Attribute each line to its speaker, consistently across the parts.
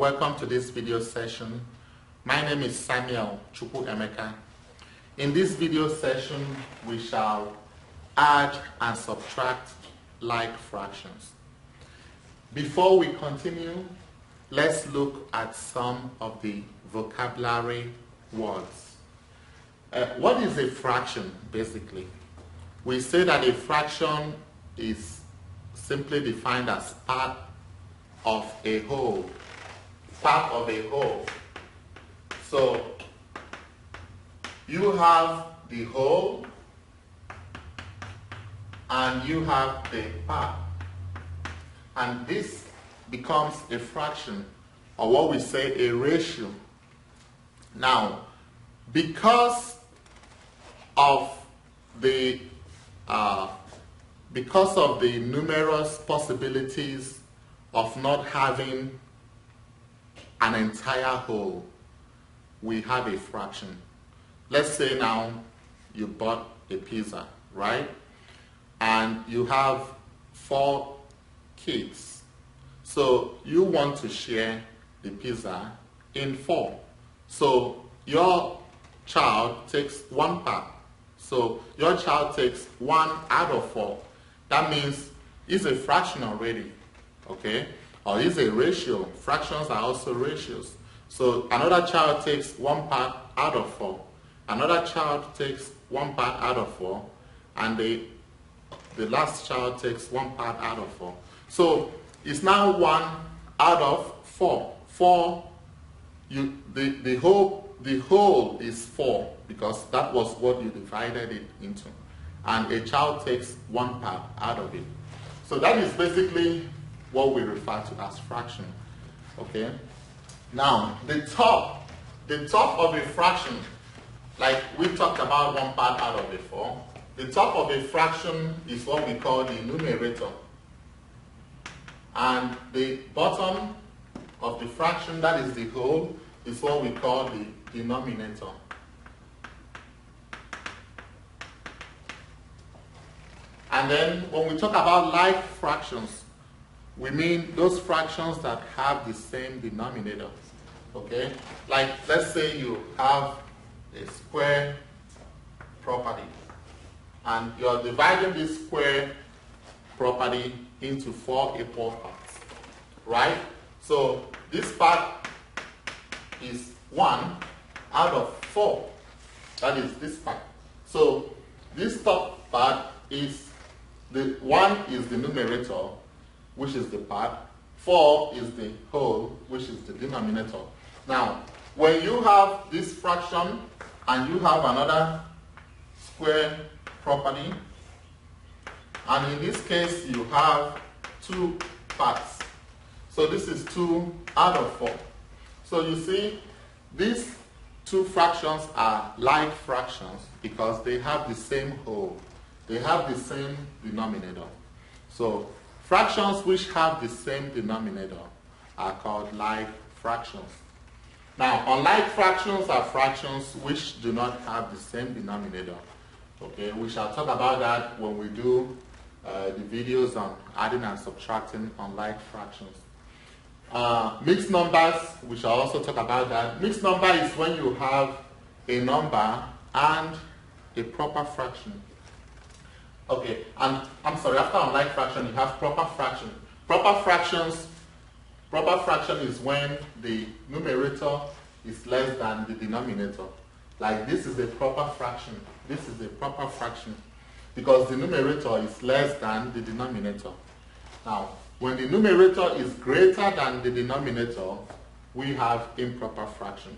Speaker 1: welcome to this video session. My name is Samuel Emeka. In this video session, we shall add and subtract like fractions. Before we continue, let's look at some of the vocabulary words. What is a fraction, basically? We say that a fraction is simply defined as part of a whole. Part of a whole. So you have the whole and you have the part. And this becomes a fraction, or what we say a ratio. Now, because of the numerous possibilities of not having an entire whole, we have a fraction. Let's say now you bought a pizza, right? And you have 4 kids. So you want to share the pizza in 4. So your child takes 1 part. So your child takes 1 out of 4. That means it's a fraction already, okay? Or it's a ratio. Fractions are also ratios. So another child takes 1 part out of 4. Another child takes 1 part out of 4. And the last child takes 1 part out of 4. So it's now 1 out of 4. 4, the whole is 4 because that was what you divided it into. And a child takes 1 part out of it. So that is basically what we refer to as fraction. Okay? Now, the top of a fraction, like we talked about 1 part out of the 4, the top of a fraction is what we call the numerator. And the bottom of the fraction, that is the whole, is what we call the denominator. And then when we talk about like fractions, we mean those fractions that have the same denominator. Okay? Like, let's say you have a square property and you're dividing this square property into 4 equal parts, right? So this part is 1 out of 4. That is this part. So this top part is the 1 is the numerator, which is the part. 4 is the whole, which is the denominator. Now, when you have this fraction and you have another square property, and in this case you have 2 parts. So this is 2 out of 4. So you see, these 2 fractions are like fractions because they have the same whole. They have the same denominator. So fractions which have the same denominator are called like fractions. Now, unlike fractions are fractions which do not have the same denominator. Okay, we shall talk about that when we do the videos on adding and subtracting unlike fractions. Mixed numbers, we shall also talk about that. Mixed number is when you have a number and a proper fraction. Okay, and I'm sorry, after unlike fraction, you have proper fraction. Proper fraction is when the numerator is less than the denominator. Like this is a proper fraction. This is a proper fraction because the numerator is less than the denominator. Now, when the numerator is greater than the denominator, we have improper fraction.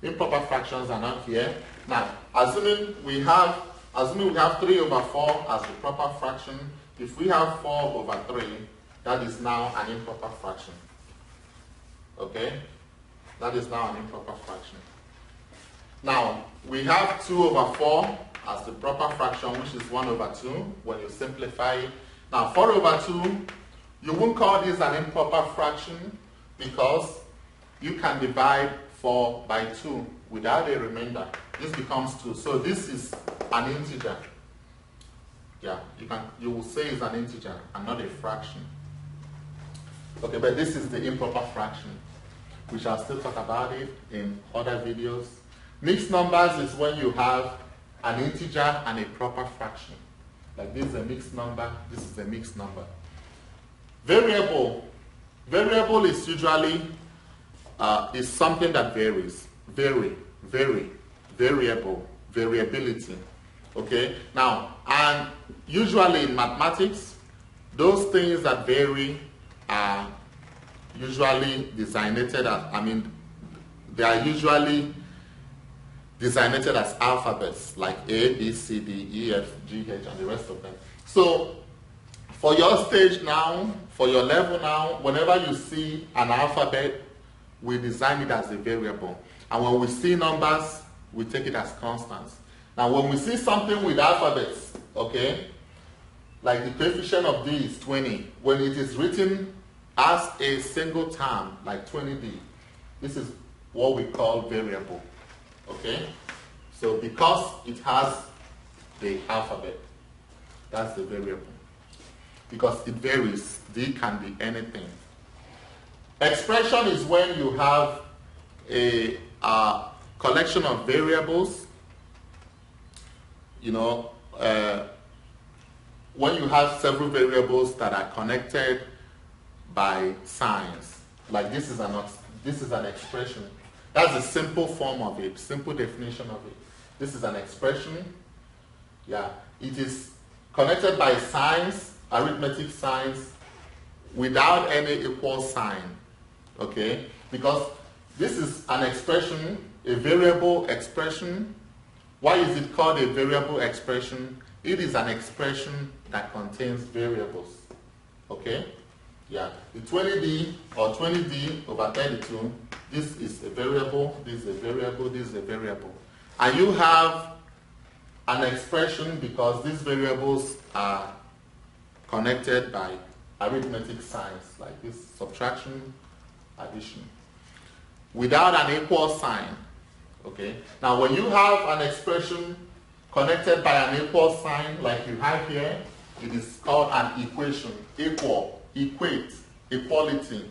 Speaker 1: Improper fractions are not here. Now, assuming we have 3 over 4 as the proper fraction, if we have 4 over 3, that is now an improper fraction. Okay? That is now an improper fraction. Now, we have 2 over 4 as the proper fraction, which is 1 over 2 when you simplify it. Now, 4 over 2, you won't call this an improper fraction because you can divide 4 by 2 without a remainder. This becomes 2. So this is an integer. Yeah, you will say it's an integer and not a fraction. Okay, but this is the improper fraction. We shall still talk about it in other videos. Mixed numbers is when you have an integer and a proper fraction. Like this is a mixed number, this is a mixed number. Variable. Variable is usually is something that varies. Variable, variability. Okay? Now, and usually in mathematics, those things that vary are usually designated as, they are usually designated as alphabets, like A, B, C, D, E, F, G, H, and the rest of them. So, for your stage now, for your level now, whenever you see an alphabet, we design it as a variable. And when we see numbers, we take it as constants. Now, when we see something with alphabets, okay, like the coefficient of D is 20, when it is written as a single term, like 20D, this is what we call variable, okay? So because it has the alphabet, that's the variable. Because it varies, D can be anything. Expression is when you have a collection of variables, when you have several variables that are connected by signs, like this is an expression. That's a simple form of it, simple definition of it. This is an expression. Yeah, it is connected by signs, arithmetic signs, without any equal sign. Okay, because this is an expression, a variable expression. Why is it called a variable expression? It is an expression that contains variables. Okay? Yeah. The 20D or 20D over 32, this is a variable, this is a variable, this is a variable. And you have an expression because these variables are connected by arithmetic signs, like this subtraction, addition, without an equal sign. Okay? Now, when you have an expression connected by an equal sign, like you have here, it is called an equation. Equal, equate, equality.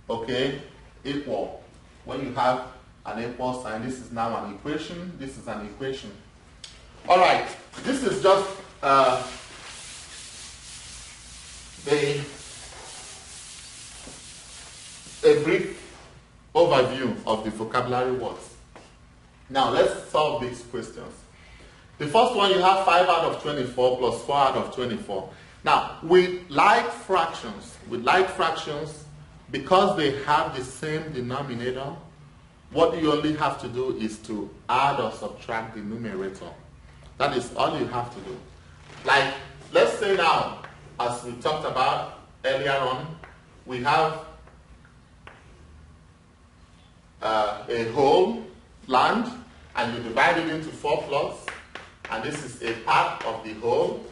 Speaker 1: Okay? Equal. When you have an equal sign, this is now an equation, this is an equation. Alright, this is just a brief overview of the vocabulary words. Now let's solve these questions. The first one, you have 5 out of 24 plus 4 out of 24. Now, with like fractions, because they have the same denominator, what you only have to do is to add or subtract the numerator. That is all you have to do. Like, let's say now, as we talked about earlier on, we have a whole land, and you divide it into 4 plots, and this is a part of the whole.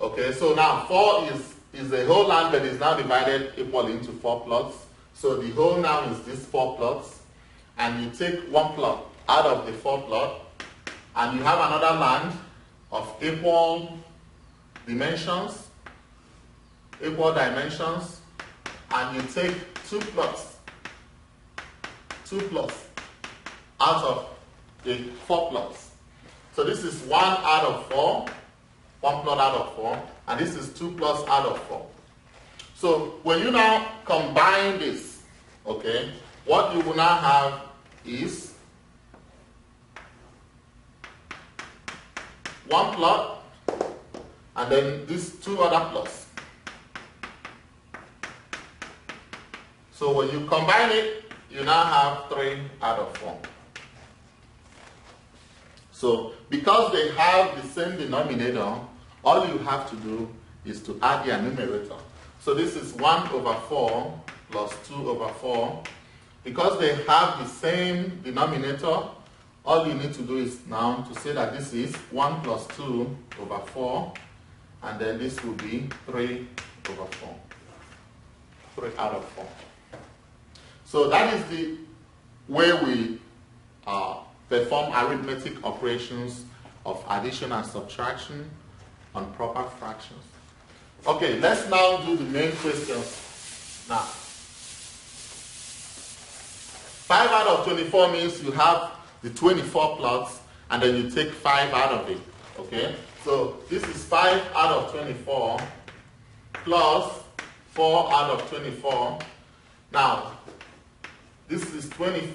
Speaker 1: Okay, so now 4 is a whole land that is now divided equally into 4 plots. So the whole now is these 4 plots, and you take 1 plot out of the 4 plot, and you have another land of equal dimensions, and you take 2 plots out of the 4 plots. So this is 1 out of 4, 1 plot out of 4, and this is 2 plots out of 4. So when you now combine this, okay, what you will now have is 1 plot, and then these 2 other plots. So when you combine it, you now have 3 out of 4. So because they have the same denominator, all you have to do is to add their numerator. So this is 1 over 4 plus 2 over 4. Because they have the same denominator, all you need to do is now to say that this is 1 plus 2 over 4, and then this will be 3 over 4. 3 out of 4. So that is the way we perform arithmetic operations of addition and subtraction on proper fractions. Okay, let's now do the main questions. Now, 5 out of 24 means you have the 24 plots and then you take 5 out of it. Okay, so this is 5 out of 24 plus 4 out of 24. Now, this is 20.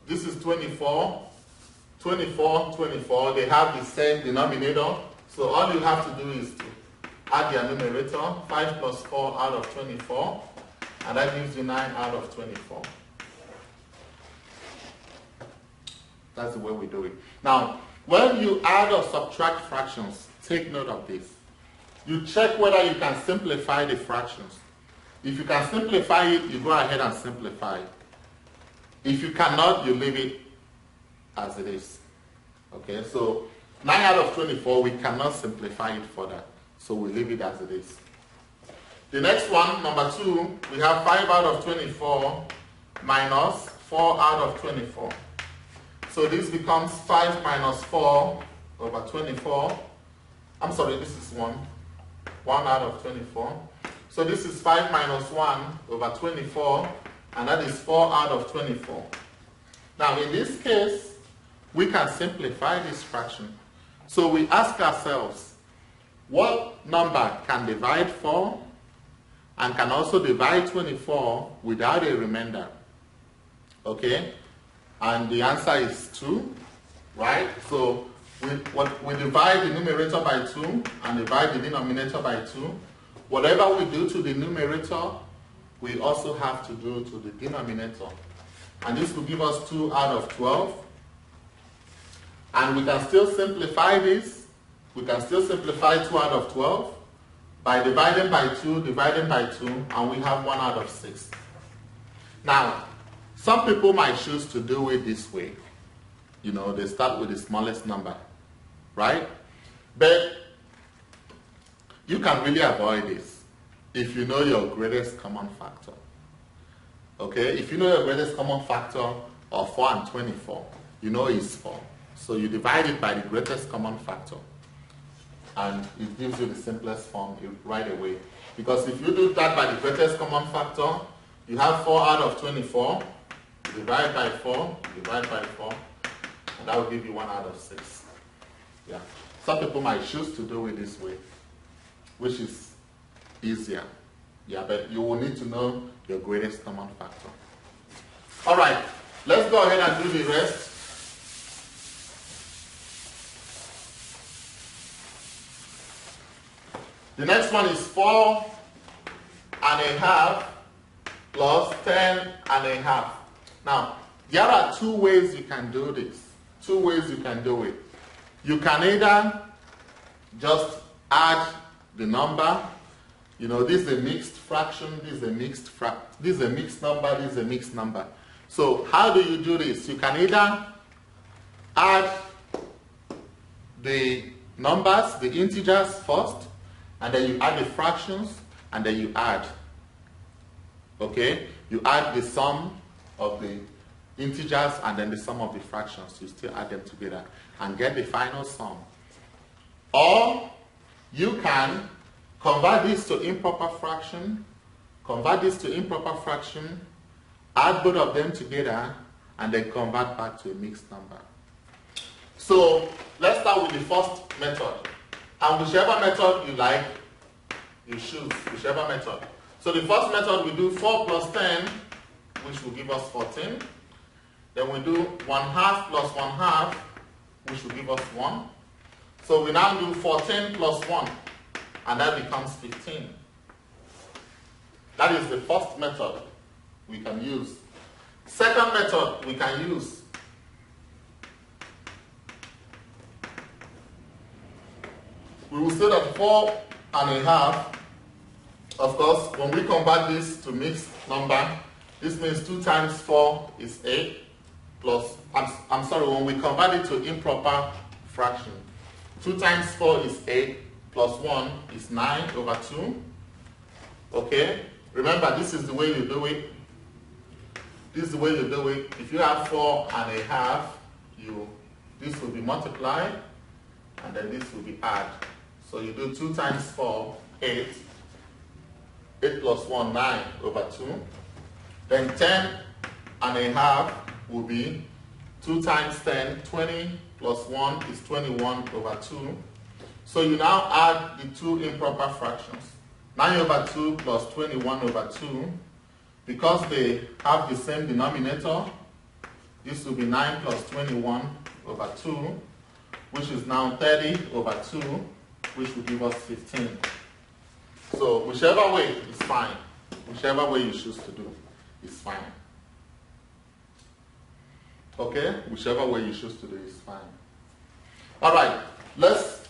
Speaker 1: This is 24. 24, 24. They have the same denominator. So all you have to do is to add their numerator. 5 plus 4 out of 24. And that gives you 9 out of 24. That's the way we do it. Now, when you add or subtract fractions, take note of this. You check whether you can simplify the fractions. If you can simplify it, you go ahead and simplify it. If you cannot, you leave it as it is. Okay, so 9 out of 24, we cannot simplify it further. So we leave it as it is. The next one, number 2, we have 5 out of 24 minus 4 out of 24. So this becomes 5 minus 4 over 24. I'm sorry, this is 1. 1 out of 24. So this is 5 minus 1 over 24, and that is 4 out of 24. Now in this case, we can simplify this fraction. So we ask ourselves, what number can divide 4 and can also divide 24 without a remainder? Okay? And the answer is 2, right? So we divide the numerator by 2 and divide the denominator by 2. Whatever we do to the numerator, we also have to do to the denominator. And this will give us 2 out of 12. And we can still simplify this. We can still simplify 2 out of 12 by dividing by 2, dividing by 2, and we have 1 out of 6. Now, some people might choose to do it this way. You know, they start with the smallest number, right? But you can really avoid this if you know your greatest common factor. Okay, if you know your greatest common factor of 4 and 24, you know it's 4. So you divide it by the greatest common factor. And it gives you the simplest form right away. Because if you do that by the greatest common factor, you have 4 out of 24, divide by 4, divide by 4, and that will give you 1 out of 6. Yeah. Some people might choose to do it this way, which is easier. Yeah, but you will need to know your greatest common factor. All right, let's go ahead and do the rest. The next one is 4 and a half plus 10 and a half. Now, there are 2 ways you can do this. 2 ways you can do it. You can either just add the number. You know, this is a mixed fraction, this is a mixed number, this is a mixed number. So how do you do this? You can either add the numbers, the integers first, and then you add the fractions, and then you add. Okay? You add the sum of the integers and then the sum of the fractions. You still add them together and get the final sum. Or you can convert this to improper fraction, add both of them together, and then convert back to a mixed number. So let's start with the first method. And whichever method you like, you choose whichever method. So the first method, we do 4 plus 10, which will give us 14. Then we do 1/2 plus 1/2, which will give us 1. So we now do 14 plus 1, and that becomes 15. That is the first method we can use. Second method we can use. We will say that 4 and a half, of course, when we convert this to mixed number, this means 2 times 4 is 8 plus, I'm sorry, when we convert it to improper fraction, 2 times 4 is 8 plus 1 is 9 over 2. Okay? Remember, this is the way you do it. This is the way you do it. If you have 4 and a half, this will be multiplied, and then this will be add. So you do 2 times 4, 8, 8 plus 1, 9 over 2. Then 10 and a half will be 2 times 10, 20 plus 1 is 21 over 2. So you now add the two improper fractions. 9 over 2 plus 21 over 2. Because they have the same denominator, this will be 9 plus 21 over 2, which is now 30 over 2, which will give us 15. So whichever way is fine. Whichever way you choose to do is fine. Okay? Whichever way you choose to do is fine. All right. Let's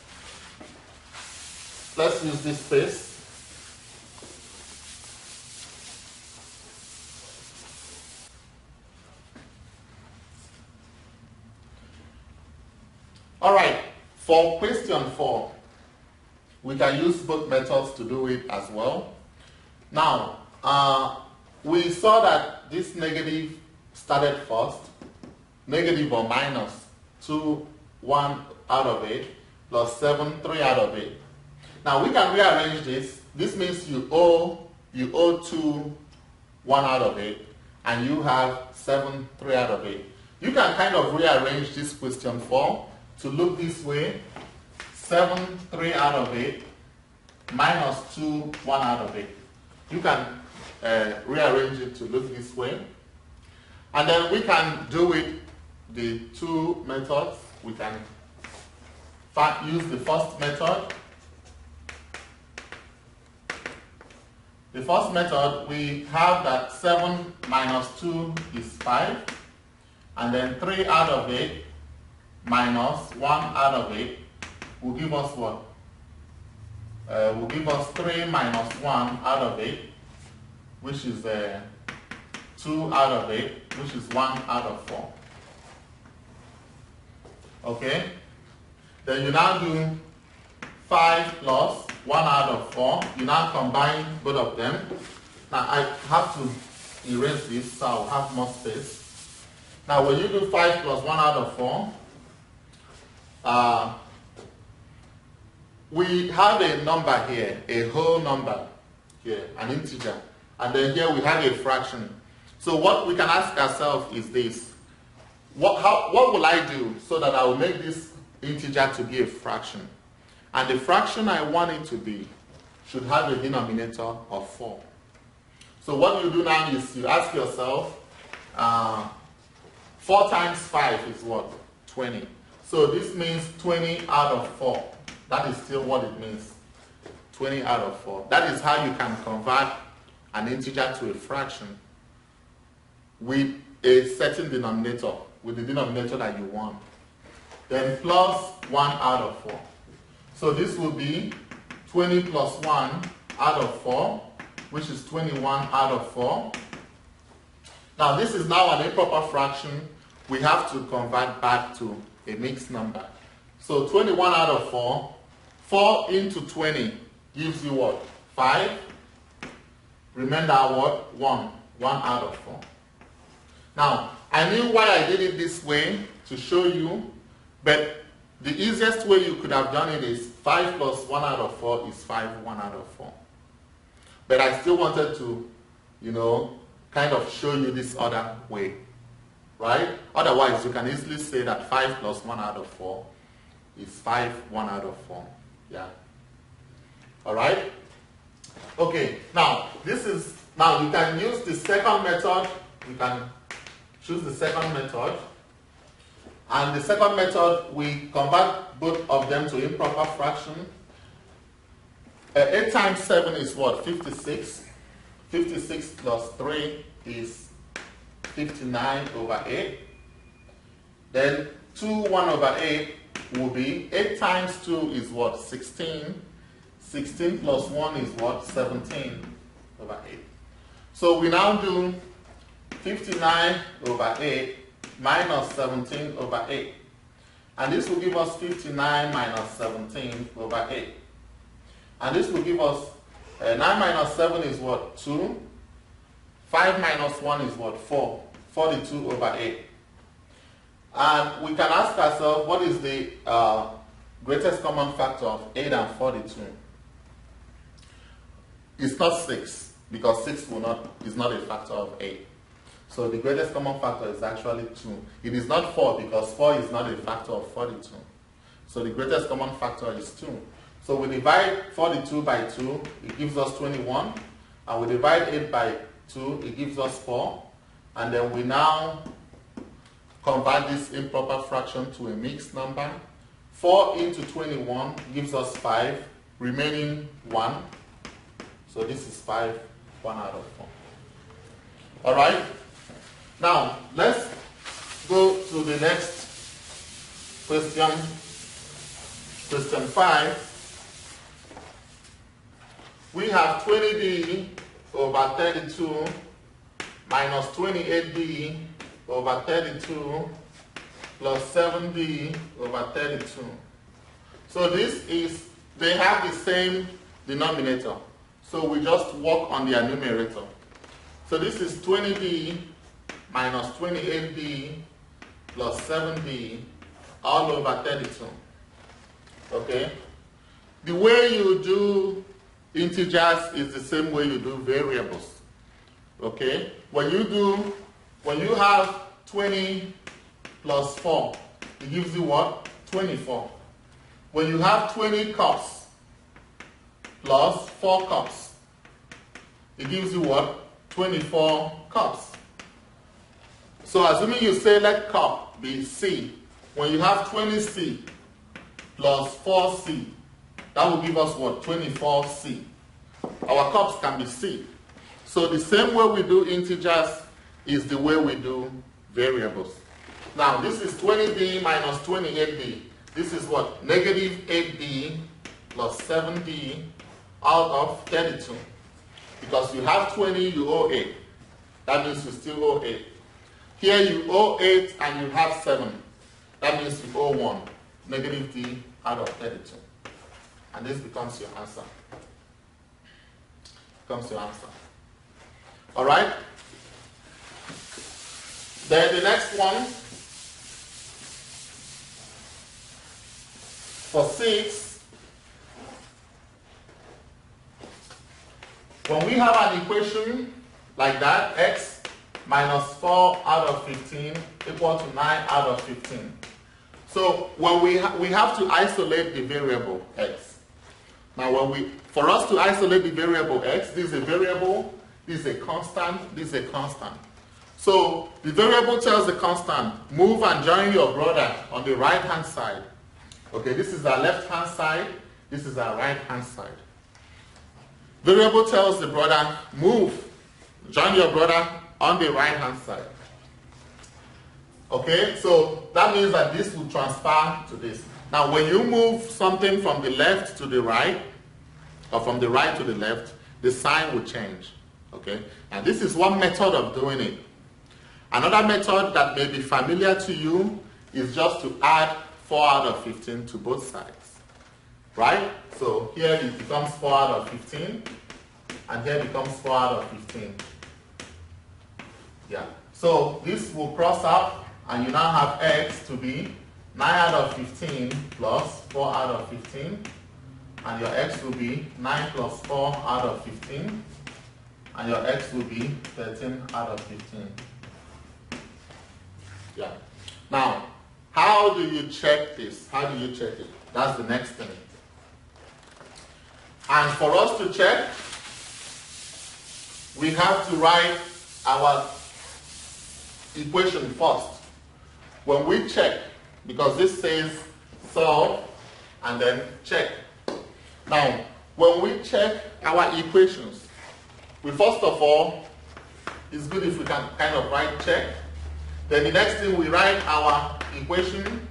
Speaker 1: use this space. All right. For question 4, we can use both methods to do it as well. Now, we saw that this negative started first. Negative or minus 2, 1 out of 8, plus 7, 3 out of 8. Now we can rearrange this. This means you owe 2, 1 out of 8, and you have 7, 3 out of 8. You can kind of rearrange this question 4 to look this way. 7, 3 out of 8, minus 2, 1 out of 8. You can rearrange it to look this way. And then we can do it the two methods. We can use the first method. The first method, we have that 7 minus 2 is 5. And then 3 out of 8 minus 1 out of 8 will give us what? Will give us 3 minus 1 out of 8, which is 2 out of 8, which is 1 out of 4. Okay? Then you now do 5 plus 1 out of 4. You now combine both of them. Now I have to erase this so I'll have more space. Now when you do 5 plus 1 out of 4, we have a number here, a whole number here, an integer. And then here we have a fraction. So what we can ask ourselves is this. What will I do so that I will make this integer to be a fraction? And the fraction I want it to be should have a denominator of 4. So what you do now is you ask yourself, 4 times 5 is what? 20. So this means 20 out of 4. That is still what it means. 20 out of 4. That is how you can convert an integer to a fraction with a certain denominator, with the denominator that you want. Then plus 1 out of 4. So this will be 20 plus 1 out of 4, which is 21 out of 4. Now this is now an improper fraction. We have to convert back to a mixed number. So 21 out of 4, 4 into 20 gives you what? 5. Remember what? 1 out of 4. Now, I knew why I did it this way to show you, but the easiest way you could have done it is 5 plus 1 out of 4 is 5, 1 out of 4. But I still wanted to, kind of show you this other way, right? Otherwise, you can easily say that 5 plus 1 out of 4 is 5, 1 out of 4. Yeah. All right? Okay, now you can use the second method. You can choose the second method. And the second method, we convert both of them to improper fraction. 8 times 7 is what? 56. 56 plus 3 is 59 over 8. Then 2, 1 over 8 will be 8 times 2 is what? 16. 16 plus 1 is what? 17 over 8. So we now do 59 over 8 minus 17 over 8. And this will give us 59 minus 17 over 8. And this will give us 9 minus 7 is what? 2. 5 minus 1 is what? 4. 42 over 8. And we can ask ourselves, what is the greatest common factor of 8 and 42? It's not 6, because 6 is not a factor of 8. So the greatest common factor is actually 2. It is not 4, because 4 is not a factor of 42. So the greatest common factor is 2. So we divide 42 by 2, it gives us 21. And we divide 8 by 2, it gives us 4. And then we now convert this improper fraction to a mixed number. 4 into 21 gives us 5, remaining 1. So this is 5, 1 out of 4. All right? Now, let's go to the next question. Question 5. We have 20d over 32 minus 28d over 32 plus 7d over 32. So they have the same denominator. So we just work on their numerator. So this is 20d minus 28d plus 7d all over 32. Okay? The way you do integers is the same way you do variables. Okay? When you have 20 plus 4, it gives you what? 24. When you have 20 cups plus 4 cups, it gives you what? 24 cups. So assuming you say let cup be C, when you have 20C plus 4C, that will give us what? 24C. Our cups can be C. So the same way we do integers is the way we do variables. Now this is 20d minus 28d. This is what? Negative 8d plus 7d out of 32. Because you have 20, you owe 8. That means you still owe 8. Here you owe 8 and you have 7. That means you owe 1. Negative d out of 32. And this becomes your answer. All right? Then the next one, for 6, when we have an equation like that, x minus 4 out of 15 equal to 9 out of 15. So when we have to isolate the variable x. Now for us to isolate the variable x, this is a variable, this is a constant, this is a constant. So the variable tells the constant, move and join your brother on the right hand side. Okay, this is our left hand side, this is our right hand side. Variable tells the brother, move, join your brother on the right hand side. Okay, so that means that this will transfer to this. Now when you move something from the left to the right, or from the right to the left, the sign will change. Okay, and this is one method of doing it. Another method that may be familiar to you is just to add 4 out of 15 to both sides. Right? So here it becomes 4 out of 15, and here it becomes 4 out of 15. Yeah. So this will cross out, and you now have x to be 9 out of 15 plus 4 out of 15, and your x will be 9 plus 4 out of 15, and your x will be 13 out of 15. Yeah. Now, how do you check this? How do you check it? That's the next thing. And for us to check, we have to write our equation first. When we check, because this says solve and then check. Now, when we check our equations, we first of all, it's good if we can kind of write check. Then the next thing, we write our equation,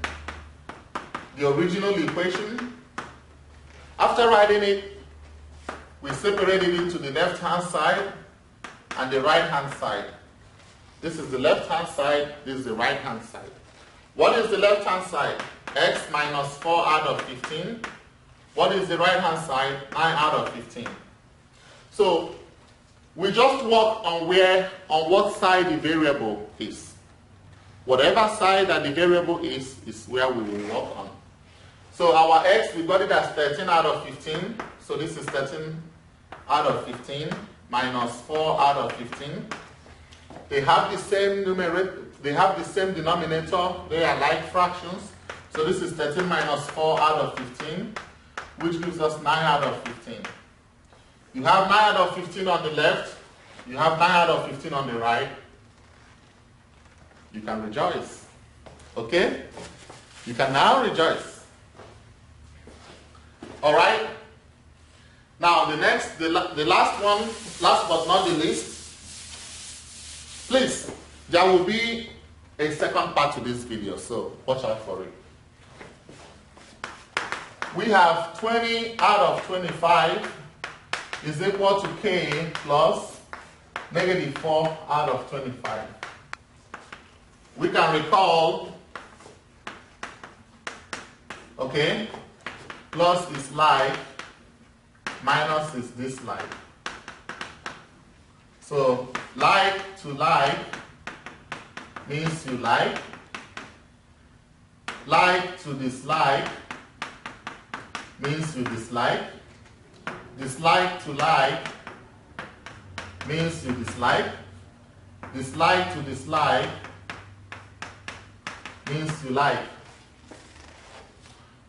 Speaker 1: the original equation. After writing it, we separate it into the left-hand side and the right-hand side. This is the left-hand side, this is the right-hand side. What is the left-hand side? X minus 4 out of 15. What is the right-hand side? 9 out of 15. So we just work on what side the variable is. Whatever side that the variable is where we will work on. So our x, we got it as 13 out of 15. So this is 13 out of 15 minus 4 out of 15. They have the same numerator, they have the same denominator, they are like fractions. So this is 13 minus 4 out of 15, which gives us 9 out of 15. You have 9 out of 15 on the left, you have 9 out of 15 on the right. You can rejoice. Okay? You can now rejoice. Alright? Now the last one, last but not the least, please, there will be a second part to this video, so watch out for it. We have 20 out of 25 is equal to k plus negative 4 out of 25. We can recall, okay, plus is like, minus is dislike. So like to like means you like to dislike means you dislike, dislike to like means you dislike, dislike to dislike means you like.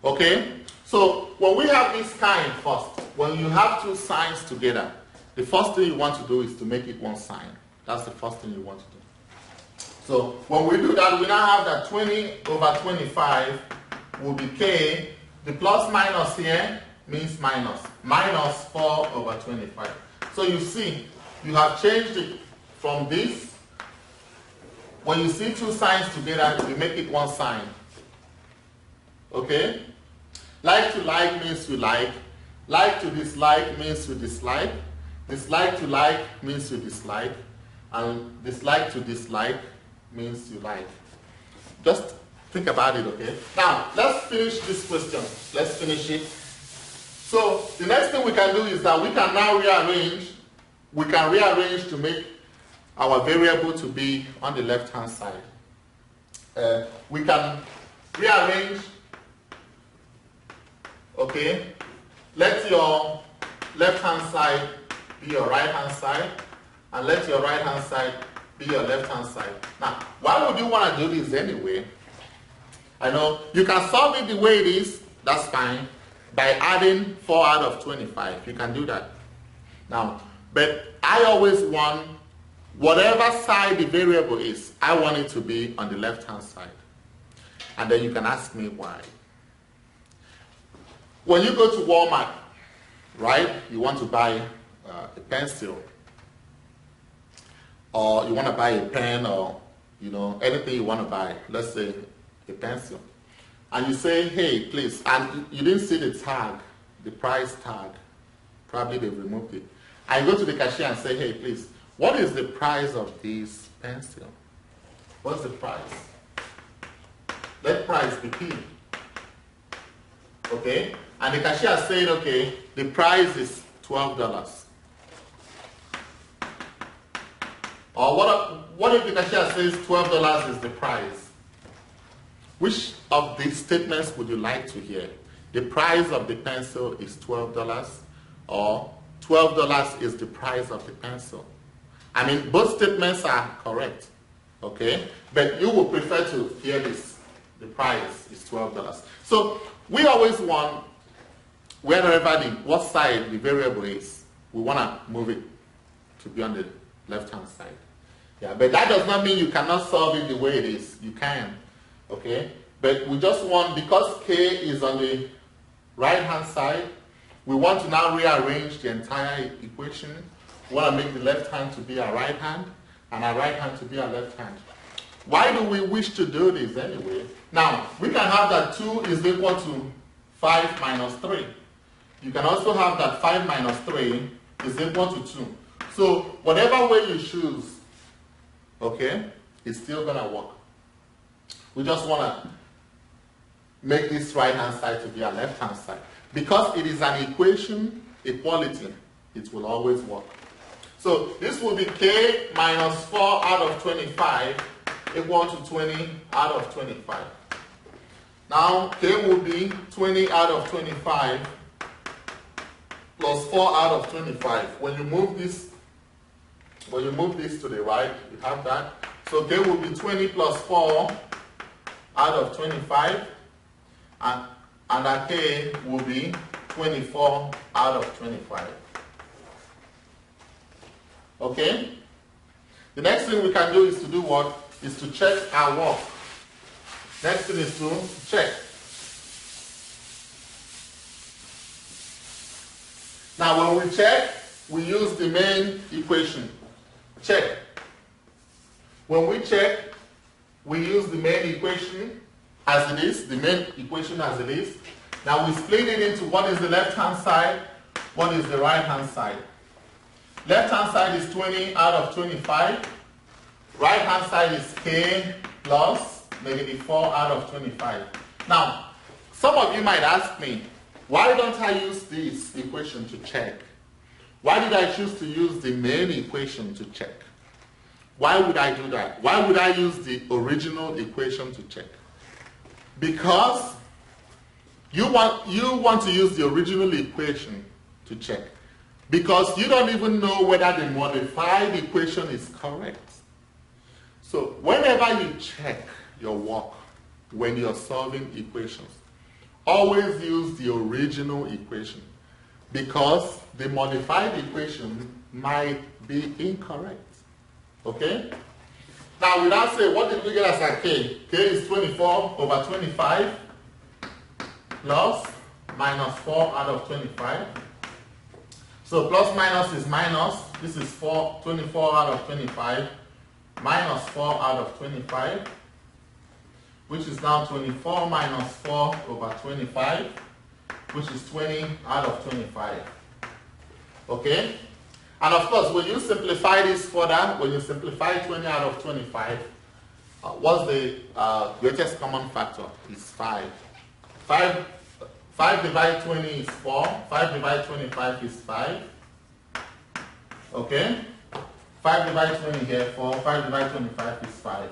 Speaker 1: Okay? So when we have this kind first, when you have two signs together, the first thing you want to do is to make it one sign. That's the first thing you want to do. So when we do that, we now have that 20 over 25 will be k. The plus minus here means minus. Minus 4 over 25. So you see, you have changed it from this. When you see two signs together, you make it one sign. Okay? Like to like means you like to dislike means you dislike, dislike to like means you dislike, and dislike to dislike means you like. Just think about it, okay? Now, let's finish this question. Let's finish it. So, the next thing we can do is that we can now rearrange. We can rearrange to make our variable to be on the left-hand side. We can rearrange, okay? Let your left-hand side be your right-hand side, and let your right-hand side be your left-hand side. Now, why would you want to do this anyway? I know you can solve it the way it is, that's fine, by adding 4 out of 25. You can do that. Now, but I always want, whatever side the variable is, I want it to be on the left-hand side. And then you can ask me why. When you go to Walmart, right, you want to buy a pencil, or you want to buy a pen, or anything you want to buy, let's say a pencil, and you say, hey, please, and you didn't see the tag, the price tag, probably they've removed it, and you go to the cashier and say, hey, please, what is the price of this pencil? What's the price? Let price be P. Okay? And the cashier said, okay, the price is $12. Or what if the cashier says $12 is the price? Which of these statements would you like to hear? The price of the pencil is $12, or $12 is the price of the pencil? I mean, both statements are correct, okay? But you would prefer to hear this. The price is $12. So we always want, what side the variable is, we want to move it to be on the left-hand side. Yeah, but that does not mean you cannot solve it the way it is. You can, okay? But we just want, because k is on the right-hand side, we want to now rearrange the entire equation. We want to make the left hand to be our right hand, and our right hand to be our left hand. Why do we wish to do this anyway? Now, we can have that 2 is equal to 5 minus 3. You can also have that 5 minus 3 is equal to 2. So, whatever way you choose, okay, it's still going to work. We just want to make this right-hand side to be our left-hand side. Because it is an equation, equality, it will always work. So, this will be k minus 4 out of 25 equal to 20 out of 25. Now, k will be 20 out of 25 plus 4 out of 25. When you move this to the right, you have that. So K will be 20 plus 4 out of 25, and that K will be 24 out of 25. Okay? The next thing we can do is to do what? Is to check our work. Next thing is to check. Now when we check, we use the main equation. Check. When we check, we use the main equation as it is, the main equation as it is. Now we split it into what is the left-hand side, what is the right-hand side. Left-hand side is 20 out of 25. Right-hand side is K plus negative 4 out of 25. Now, some of you might ask me, why don't I use this equation to check? Why did I choose to use the main equation to check? Why would I do that? Why would I use the original equation to check? Because you want to use the original equation to check. Because you don't even know whether the modified equation is correct. So whenever you check your work when you're solving equations, always use the original equation, because the modified equation might be incorrect. Okay? Now we now say, what did we get as our K? K is 24 over 25 plus minus 4 out of 25. So plus minus is minus. This is 24 out of 25 minus 4 out of 25, which is now 24 minus 4 over 25, which is 20 out of 25. Okay? And of course, when you simplify this further, when you simplify 20 out of 25, what's the greatest common factor? Is 5. 5 divided 20 is 4. 5 divided 25 is 5. Okay? 5 divided 20 here, 4. 5 divided 25 is 5.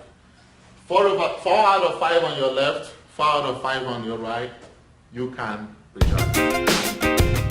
Speaker 1: 4 out of 5 on your left, 4 out of 5 on your right, you can rejoice.